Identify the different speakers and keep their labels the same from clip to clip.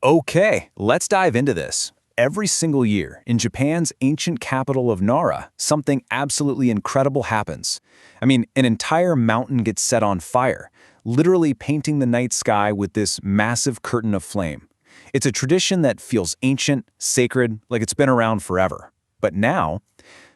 Speaker 1: Okay, let's dive into this. Every single year, in Japan's ancient capital of Nara, something absolutely incredible happens. An entire mountain gets set on fire, literally painting the night sky with this massive curtain of flame. It's a tradition that feels ancient, sacred, like it's been around forever. But now,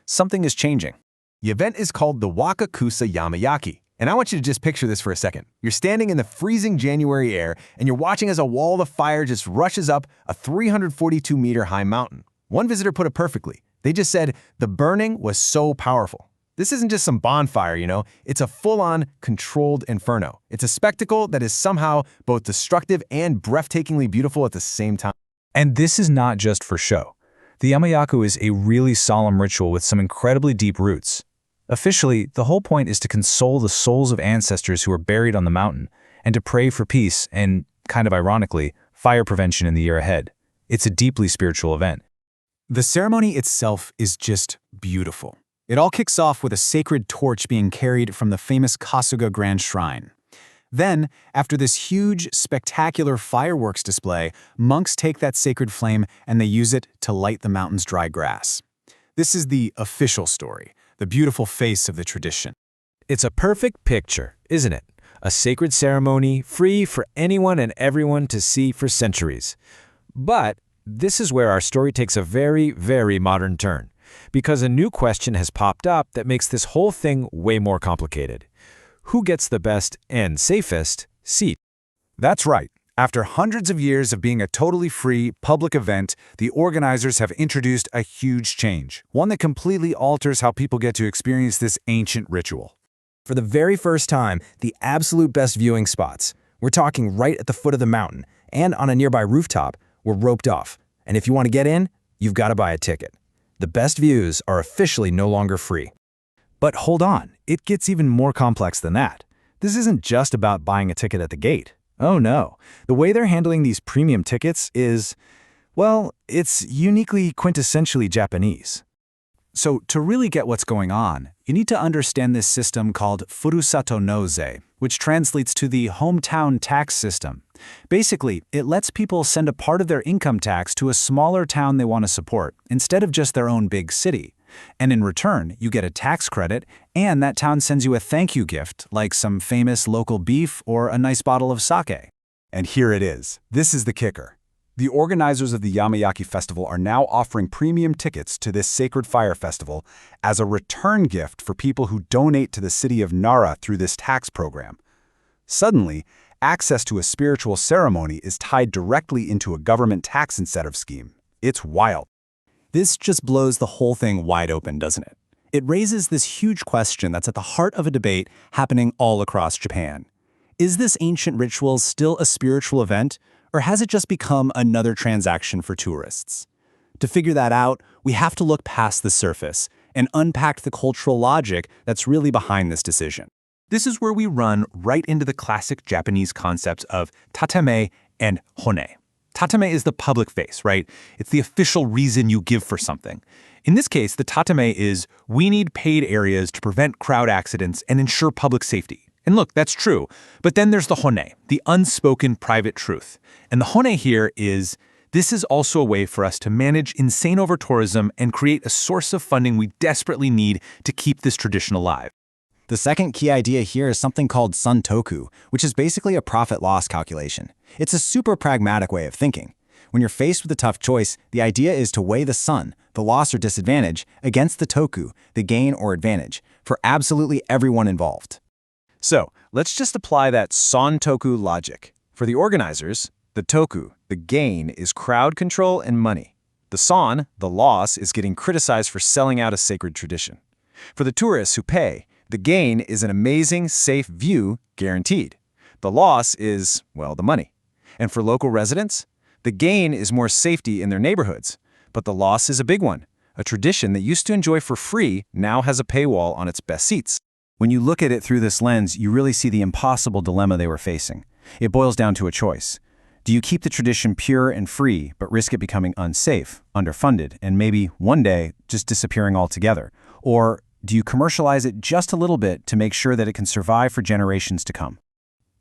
Speaker 1: something is changing.
Speaker 2: The event is called the Wakakusa Yamayaki. And I want you to just picture this for a second. You're standing in the freezing January air, and you're watching as a wall of fire just rushes up a 342-meter-high mountain. One visitor put it perfectly. They just said, the burning was so powerful. This isn't just some bonfire, It's a full-on, controlled inferno. It's a spectacle that is somehow both destructive and breathtakingly beautiful at the same time.
Speaker 3: And this is not just for show. The Yamayaku is a really solemn ritual with some incredibly deep roots. Officially, the whole point is to console the souls of ancestors who are buried on the mountain and to pray for peace and, kind of ironically, fire prevention in the year ahead. It's a deeply spiritual event.
Speaker 4: The ceremony itself is just beautiful. It all kicks off with a sacred torch being carried from the famous Kasuga Grand Shrine. Then, after this huge, spectacular fireworks display, monks take that sacred flame and they use it to light the mountain's dry grass. This is the official story, the beautiful face of the tradition.
Speaker 5: It's a perfect picture, isn't it? A sacred ceremony free for anyone and everyone to see for centuries. But this is where our story takes a very, very modern turn, because a new question has popped up that makes this whole thing way more complicated. Who gets the best and safest seat?
Speaker 4: That's right. After hundreds of years of being a totally free, public event, the organizers have introduced a huge change, one that completely alters how people get to experience this ancient ritual.
Speaker 6: For the very first time, the absolute best viewing spots, we're talking right at the foot of the mountain, and on a nearby rooftop, were roped off. And if you want to get in, you've got to buy a ticket. The best views are officially no longer free.
Speaker 4: But hold on, it gets even more complex than that. This isn't just about buying a ticket at the gate. Oh no, the way they're handling these premium tickets is, well, it's uniquely quintessentially Japanese. So to really get what's going on, you need to understand this system called Furusato no Zei, which translates to the hometown tax system. Basically, it lets people send a part of their income tax to a smaller town they want to support, instead of just their own big city. And in return, you get a tax credit, and that town sends you a thank you gift, like some famous local beef or a nice bottle of sake. And here it is. This is the kicker. The organizers of the Yamayaki Festival are now offering premium tickets to this sacred fire festival as a return gift for people who donate to the city of Nara through this tax program. Suddenly, access to a spiritual ceremony is tied directly into a government tax incentive scheme. It's wild. This just blows the whole thing wide open, doesn't it? It raises this huge question that's at the heart of a debate happening all across Japan. Is this ancient ritual still a spiritual event, or has it just become another transaction for tourists? To figure that out, we have to look past the surface and unpack the cultural logic that's really behind this decision. This is where we run right into the classic Japanese concepts of tatame and hone. Tatame is the public face, right? It's the official reason you give for something. In this case, the tatame is, we need paid areas to prevent crowd accidents and ensure public safety. And look, that's true. But then there's the hone, the unspoken private truth. And the hone here is, this is also a way for us to manage insane over-tourism and create a source of funding we desperately need to keep this tradition alive.
Speaker 7: The second key idea here is something called suntoku, which is basically a profit-loss calculation. It's a super pragmatic way of thinking. When you're faced with a tough choice, the idea is to weigh the sun, the loss or disadvantage, against the toku, the gain or advantage, for absolutely everyone involved.
Speaker 1: So, let's just apply that sontoku logic. For the organizers, the toku, the gain, is crowd control and money. The son, the loss, is getting criticized for selling out a sacred tradition. For the tourists who pay, the gain is an amazing, safe view guaranteed. The loss is, well, the money. And for local residents, the gain is more safety in their neighborhoods. But the loss is a big one. A tradition that used to enjoy for free now has a paywall on its best seats. When you look at it through this lens, you really see the impossible dilemma they were facing. It boils down to a choice. Do you keep the tradition pure and free, but risk it becoming unsafe, underfunded, and maybe one day just disappearing altogether? Or do you commercialize it just a little bit to make sure that it can survive for generations to come?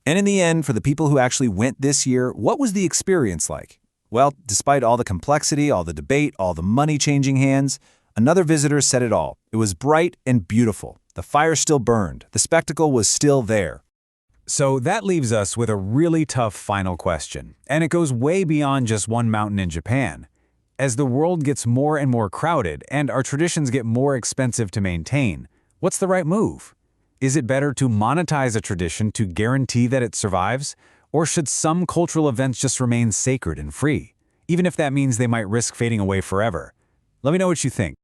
Speaker 1: And in the end, for the people who actually went this year, what was the experience like? Well, despite all the complexity, all the debate, all the money changing hands, another visitor said it all. It was bright and beautiful. The fire still burned. The spectacle was still there.
Speaker 3: So that leaves us with a really tough final question, and it goes way beyond just one mountain in Japan. As the world gets more and more crowded and our traditions get more expensive to maintain, what's the right move? Is it better to monetize a tradition to guarantee that it survives? Or should some cultural events just remain sacred and free, even if that means they might risk fading away forever? Let me know what you think.